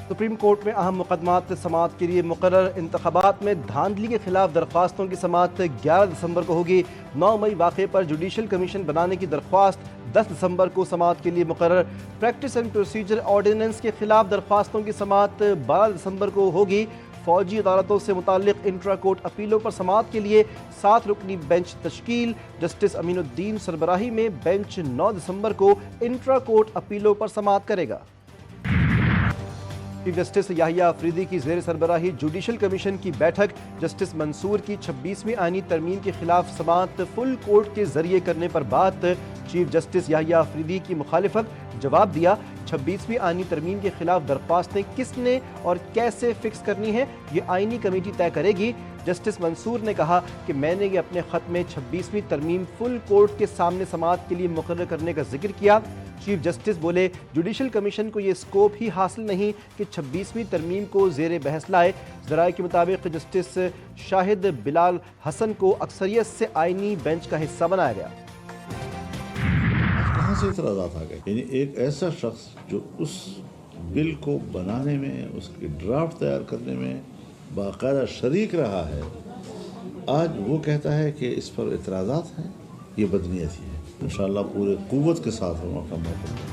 Supreme court میں اہم مقدمات سماعت کے لیے مقرر انتخابات میں دھاندلی کے خلاف درخواستوں کی سماعت 11 دسمبر کو ہوگی۔ 9 مئی واقعے پر جوڈیشل کمیشن بنانے کی درخواست 10 دسمبر کو سماعت کے لیے مقرر۔ پریکٹس اینڈ پروسیجر آرڈیننس کے خلاف درخواستوں کی سماعت 12 دسمبر کو ہوگی۔ فوجی عدالتوں سے متعلق انٹرا کورٹ اپیلوں پر سماعت کے لیے 7 رکنی بینچ تشکیل۔ جسٹس امین الدین سربراہی میں بینچ 9 دسمبر کو انٹرا کورٹ اپیلوں پر سماعت کرے گا۔ چیف جسٹس یحییٰ آفریدی کی زیر سربراہی جوڈیشل کمیشن کی بیٹھک۔ جسٹس منصور کی 26ویں آئینی ترمیم کے خلاف سماعت فل کورٹ کے ذریعے کرنے پر بات۔ چیف جسٹس یحییٰ آفریدی کی مخالفت، جواب دیا 26ویں آئینی ترمیم کے خلاف درخواستیں کس نے اور کیسے فکس کرنی ہیں یہ آئینی کمیٹی طے کرے گی۔ جسٹس منصور نے کہا کہ میں نے یہ اپنے خط میں 26ویں ترمیم فل کورٹ کے سامنے سماعت کے لیے مقرر کرنے کا ذکر کیا۔ چیف جسٹس بولے جوڈیشل کمیشن کو یہ سکوپ ہی حاصل نہیں کہ 26ویں ترمیم کو زیر بحث لائے۔ ذرائع کے مطابق جسٹس شاہد بلال حسن کو اکثریت سے آئینی بینچ کا حصہ بنایا گیا۔ کہاں سے اعتراضات آ گئے؟ یعنی ایک ایسا شخص جو اس بل کو بنانے میں، اس کی ڈرافٹ تیار کرنے میں باقاعدہ شریک رہا ہے، آج وہ کہتا ہے کہ اس پر اعتراضات ہیں، یہ بدنیتی ہے۔ انشاءاللہ پورے قوت کے ساتھ ہم اپنا موقع دیں۔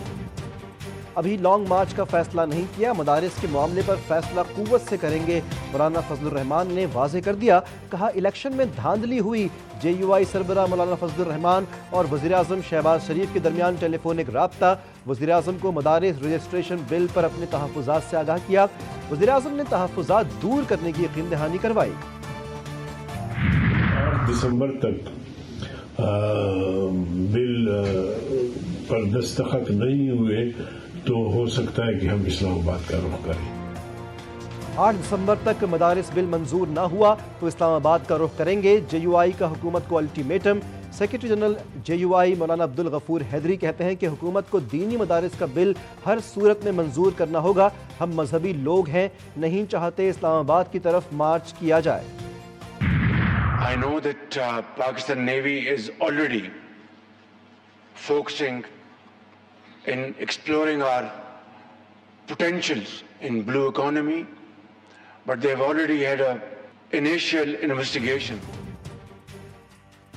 ابھی لانگ مارچ کا فیصلہ نہیں کیا، مدارس کے معاملے پر فیصلہ قوت سے کریں گے، مولانا فضل الرحمان نے واضح کر دیا۔ کہا الیکشن میں دھاندلی ہوئی، جے یو آئی سربراہ مولانا فضل الرحمان اور وزیراعظم شہباز شریف کے درمیان ٹیلی فونک رابطہ۔ وزیراعظم کو مدارس رجسٹریشن بل پر اپنے تحفظات سے آگاہ کیا۔ وزیراعظم نے تحفظات دور کرنے کی یقین دہانی کروائی۔ 8 دسمبر تک بل پر دستخط نہیں ہوئے تو ہو سکتا ہے کہ ہم اسلام آباد کا رخ کریں۔ 8 دسمبر تک مدارس بل منظور نہ ہوا تو اسلام آباد کا رخ کریں گے، جے یو آئی کا حکومت کو ultimatum. Secretary general J U I Maulana Abdul Ghafoor حیدری کہتے ہیں کہ حکومت کو دینی مدارس کا بل ہر صورت میں منظور کرنا ہوگا۔ ہم مذہبی لوگ ہیں، نہیں چاہتے اسلام آباد کی طرف مارچ کیا جائے۔ I know that Pakistan Navy is already focusing in exploring our potentials in blue economy, but they've already had an initial investigation.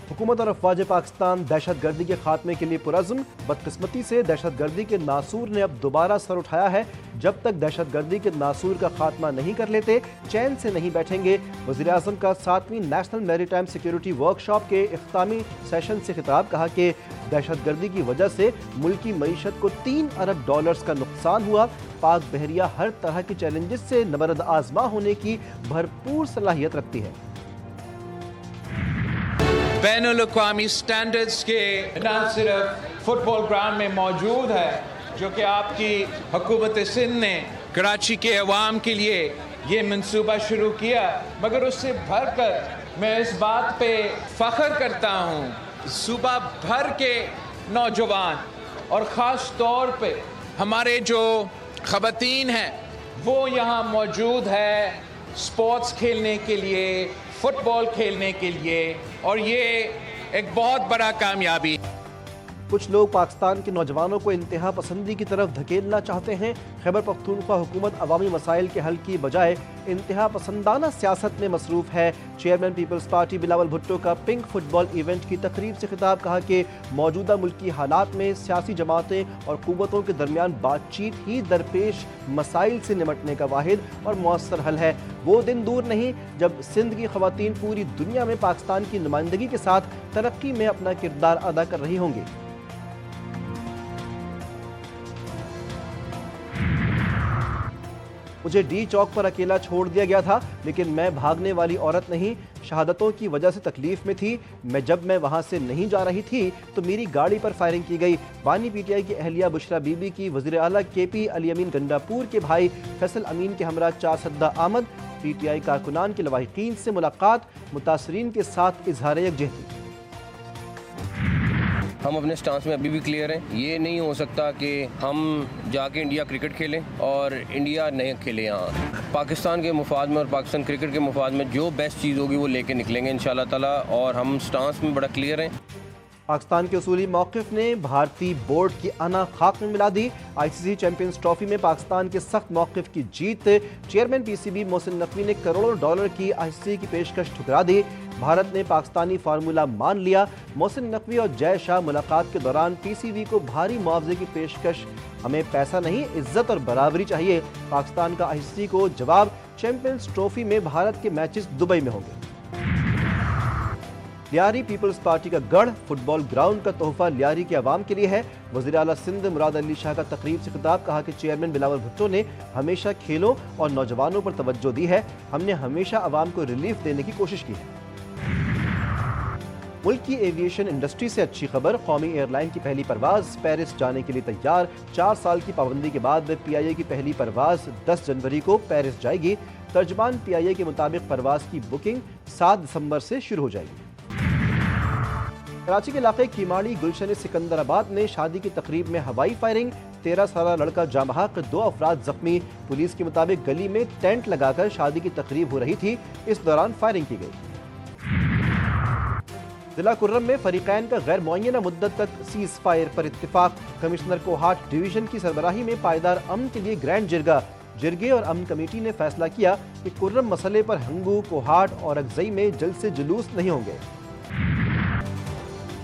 حکومت اور افواج پاکستان دہشت گردی کے خاتمے کے لیے پرعزم۔ بدقسمتی سے دہشت گردی کے ناسور نے اب دوبارہ سر اٹھایا ہے۔ جب تک دہشت گردی کے ناسور کا خاتمہ نہیں کر لیتے چین سے نہیں بیٹھیں گے۔ وزیراعظم کا 7ویں نیشنل میری ٹائم سیکیورٹی ورکشاپ کے اختتامی سیشن سے خطاب، کہا کہ دہشت گردی کی وجہ سے ملکی معیشت کو $3 ارب کا نقصان ہوا۔ پاک بحریہ ہر طرح کی چیلنجز سے نبرد آزما ہونے کی بھرپور صلاحیت رکھتی ہے۔ بین الاقوامی سٹینڈرڈز کے نہ صرف فٹ بال گراؤنڈ میں موجود ہے جو کہ آپ کی حکومت سندھ نے کراچی کے عوام کے لیے یہ منصوبہ شروع کیا، مگر اس سے بڑھ کر میں اس بات پہ فخر کرتا ہوں صوبہ بھر کے نوجوان اور خاص طور پہ ہمارے جو خواتین ہیں وہ یہاں موجود ہے سپورٹس کھیلنے کے لیے، فٹ بال کھیلنے کے لیے، اور یہ ایک بہت بڑا کامیابی۔ کچھ لوگ پاکستان کے نوجوانوں کو انتہا پسندی کی طرف دھکیلنا چاہتے ہیں۔ خیبر پختونخوا حکومت عوامی مسائل کے حل کی بجائے انتہا پسندانہ سیاست میں مصروف ہے۔ چیئرمین پیپلز پارٹی بلاول بھٹو کا پنک فٹ بال ایونٹ کی تقریب سے خطاب، کہا کہ موجودہ ملکی حالات میں سیاسی جماعتیں اور قوتوں کے درمیان بات چیت ہی درپیش مسائل سے نمٹنے کا واحد اور مؤثر حل ہے۔ وہ دن دور نہیں جب سندھ کی خواتین پوری دنیا میں پاکستان کی نمائندگی کے ساتھ ترقی میں اپنا کردار ادا کر رہی ہوں گی۔ مجھے ڈی چوک پر اکیلا چھوڑ دیا گیا تھا، لیکن میں بھاگنے والی عورت نہیں، شہادتوں کی وجہ سے تکلیف میں تھی۔ جب میں وہاں سے نہیں جا رہی تھی تو میری گاڑی پر فائرنگ کی گئی۔ بانی پی ٹی آئی کی اہلیہ بشرا بی بی کی وزیر اعلیٰ کے پی علی امین گنڈاپور کے بھائی فیصل امین کے ہمراہ 4 سدہ آمد۔ پی ٹی آئی کارکنان کے لواحقین سے ملاقات، متاثرین کے ساتھ اظہار یکجہتی۔ ہم اپنے سٹانس میں ابھی بھی کلیئر ہیں۔ یہ نہیں ہو سکتا کہ ہم جا کے انڈیا کرکٹ کھیلیں اور انڈیا نہیں کھیلے یہاں۔ پاکستان کے مفاد میں اور پاکستان کرکٹ کے مفاد میں جو بیسٹ چیز ہوگی وہ لے کے نکلیں گے انشاءاللہ تعالیٰ، اور ہم سٹانس میں بڑا کلیئر ہیں۔ پاکستان کے اصولی موقف نے بھارتی بورڈ کی انا خاک میں ملا دی۔ آئی سی سی چیمپئنز ٹرافی میں پاکستان کے سخت موقف کی جیت، chairman P C B Mohsin Naqvi نے کروڑوں ڈالر کی آئی سی سی کی پیشکش ٹھکرا دی۔ بھارت نے پاکستانی فارمولہ مان لیا، محسن نقوی اور جے شاہ ملاقات کے دوران پی سی بی کو بھاری معاوضے کی پیشکش، ہمیں پیسہ نہیں عزت اور برابری چاہیے۔ پاکستان کا آئی سی سی کو جواب، چیمپئنز ٹرافی میں بھارت کے میچز دبئی میں ہوں گے۔ لیاری پیپلز پارٹی کا گڑھ، فٹ بال گراؤنڈ کا تحفہ لیاری کے عوام کے لیے ہے۔ وزیر اعلیٰ سندھ مراد علی شاہ کا تقریب سے خطاب، کہا کہ چیئرمین بلاول بھٹو نے ہمیشہ کھیلوں اور نوجوانوں پر توجہ دی ہے، ہم نے ہمیشہ عوام کو ریلیف دینے کی کوشش کی ہے۔ ملک کی ایویشن انڈسٹری سے اچھی خبر، قومی ایئر لائن کی پہلی پرواز پیرس جانے کے لیے تیار۔ 4 سال کی پابندی کے بعد پی آئی اے کی پہلی پرواز 10 جنوری کو پیرس جائے گی۔ ترجمان پی آئی اے کے مطابق پرواز کی بکنگ 7 دسمبر سے شروع ہو جائے گی۔ کراچی کے علاقے کیماڑی گلشن سکندر آباد میں شادی کی تقریب میں ہوائی فائرنگ، 13 سالہ لڑکا جاں بحق، 2 افراد زخمی۔ پولیس کے مطابق گلی میں ٹینٹ لگا کر شادی کی تقریب ہو رہی تھی، اس دوران فائرنگ کی گئی۔ ضلع کرم میں فریقین کا غیر معینہ مدت تک سیز فائر پر اتفاق، کمشنر کوہاٹ ڈویژن کی سربراہی میں پائیدار امن کے لیے گرینڈ جرگہ، جرگے اور امن کمیٹی نے فیصلہ کیا کہ کرم مسئلے پر ہنگو، کوہاٹ اور اگزئی میں جلد سے جلوس نہیں ہوں گے۔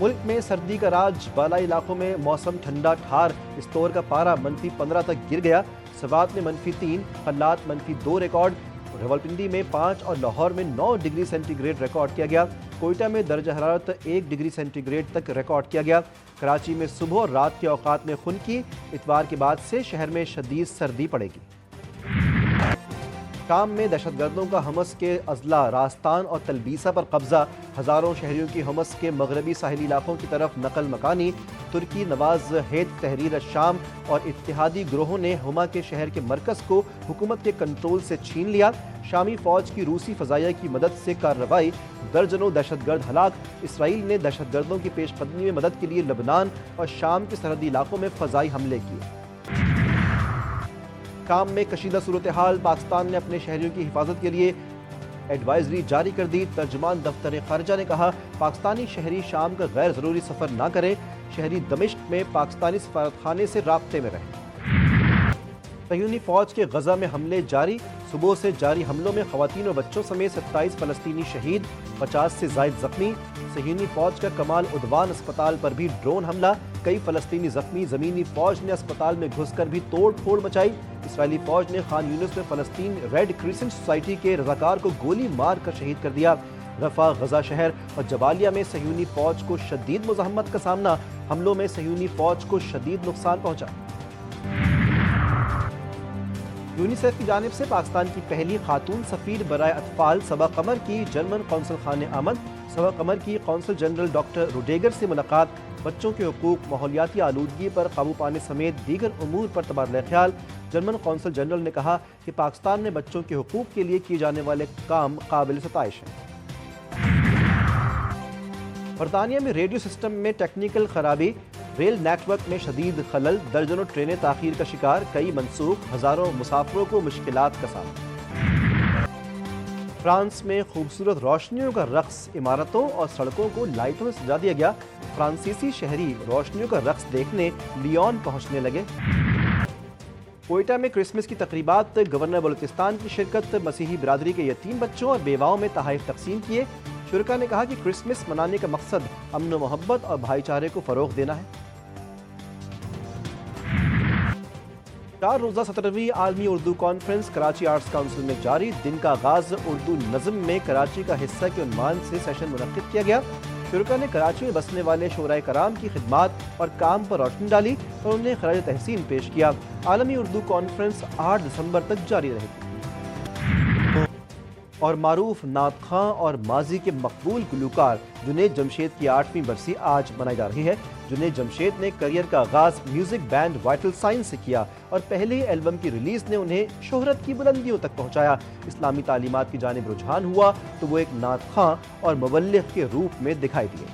ملک میں سردی کا راج، بالائی علاقوں میں موسم ٹھنڈا ٹھار، استور کا پارہ -15 تک گر گیا۔ سوات میں -3، خلات -2 ریکارڈ، راولپنڈی میں 5 اور لاہور میں 9 ڈگری سینٹی گریڈ ریکارڈ کیا گیا۔ کوئٹہ میں درجہ حرارت 1 ڈگری سینٹی گریڈ تک ریکارڈ کیا گیا۔ کراچی میں صبح اور رات کے اوقات میں خنکی، اتوار کے بعد سے شہر میں شدید سردی پڑے گی۔ شام میں دہشت گردوں کا حمص کے اضلاع راستان اور تلبیسہ پر قبضہ، ہزاروں شہریوں کی حمص کے مغربی ساحلی علاقوں کی طرف نقل مکانی۔ ترکی نواز ہیت تحریر الشام اور اتحادی گروہوں نے حما کے شہر کے مرکز کو حکومت کے کنٹرول سے چھین لیا۔ شامی فوج کی روسی فضائیہ کی مدد سے کارروائی، درجنوں دہشت گرد ہلاک۔ اسرائیل نے دہشت گردوں کی پیش قدمی میں مدد کے لیے لبنان اور شام کے سرحدی علاقوں میں فضائی حملے کیے۔ شام میں کشیدہ صورتحال، پاکستان نے اپنے شہریوں کی حفاظت کے لیے ایڈوائزری جاری کر دی۔ ترجمان دفتر خارجہ نے کہا پاکستانی شہری شام کا غیر ضروری سفر نہ کریں، شہری دمشق میں پاکستانی سفارتخانے سے رابطے میں رہیں۔ صہیونی فوج کے غزہ میں حملے جاری، صبح سے جاری حملوں میں خواتین اور بچوں سمیت 27 فلسطینی شہید، 50 سے زائد زخمی۔ صہیونی فوج کا کمال عدوان اسپتال پر بھی ڈرون حملہ، کئی فلسطینی زخمی۔ زمینی فوج نے اسپتال میں گھس کر بھی توڑ پھوڑ مچائی۔ اسرائیلی فوج نے خان یونس میں فلسطین ریڈ کریسنٹ سوسائٹی کے رضاکار کو گولی مار کر شہید کر دیا۔ رفح، غزہ شہر اور جبالیہ میں صہیونی فوج کو شدید مزاحمت کا سامنا، حملوں میں صہیونی فوج کو شدید نقصان پہنچا۔ یونیسیف کی جانب سے پاکستان کی پہلی خاتون سفیر برائے اطفال صبا قمر کی جرمن قونصل خانے آمد۔ صبا قمر کی قونصل جنرل ڈاکٹر روڈیگر سے ملاقات، بچوں کے حقوق، ماحولیاتی آلودگی پر قابو پانے سمیت دیگر امور پر تبادلہ خیال۔ جرمن قونصل جنرل نے کہا کہ پاکستان میں بچوں کے حقوق کے لیے کیے جانے والے کام قابل ستائش ہیں۔ برطانیہ میں ریڈیو سسٹم میں ٹیکنیکل خرابی، ریل نیٹ ورک میں شدید خلل، درجنوں ٹرینیں تاخیر کا شکار، کئی منسوخ، ہزاروں مسافروں کو مشکلات کا سامنا۔ فرانس میں خوبصورت روشنیوں کا رقص، عمارتوں اور سڑکوں کو لائٹوں سے سجا دیا گیا۔ فرانسیسی شہری روشنیوں کا رقص دیکھنے لیون پہنچنے لگے۔ کوئٹہ میں کرسمس کی تقریبات، گورنر بلوچستان کی شرکت، مسیحی برادری کے یتیم بچوں اور بیواؤں میں تحائف تقسیم کیے۔ شرکا نے کہا کہ کرسمس منانے کا مقصد امن و محبت اور بھائی چارے کو فروغ دینا ہے۔ 4 روزہ 17ویں عالمی Urdu conference Karachi arts council میں جاری، دن کا آغاز اردو نظم میں کراچی کا حصہ کے عنوان سے سیشن منعقد کیا گیا۔ شرکا نے کراچی میں بسنے والے شعراء کرام کی خدمات اور کام پر روشنی ڈالی اور انہیں خراج تحسین پیش کیا۔ عالمی اردو کانفرنس 8 دسمبر تک جاری رہے گی۔ اور معروف نعت خواں اور ماضی کے مقبول گلوکار جنید جمشید کی 8ویں برسی آج منائی جا رہی ہے۔ جنید جمشید نے کیریئر کا آغاز میوزک بینڈ وائٹل سائنس سے کیا اور پہلے البم کی ریلیز نے انہیں شہرت کی بلندیوں تک پہنچایا۔ اسلامی تعلیمات کی جانب رجحان ہوا تو وہ ایک نعت خواں اور مبلغ کے روپ میں دکھائی دیے۔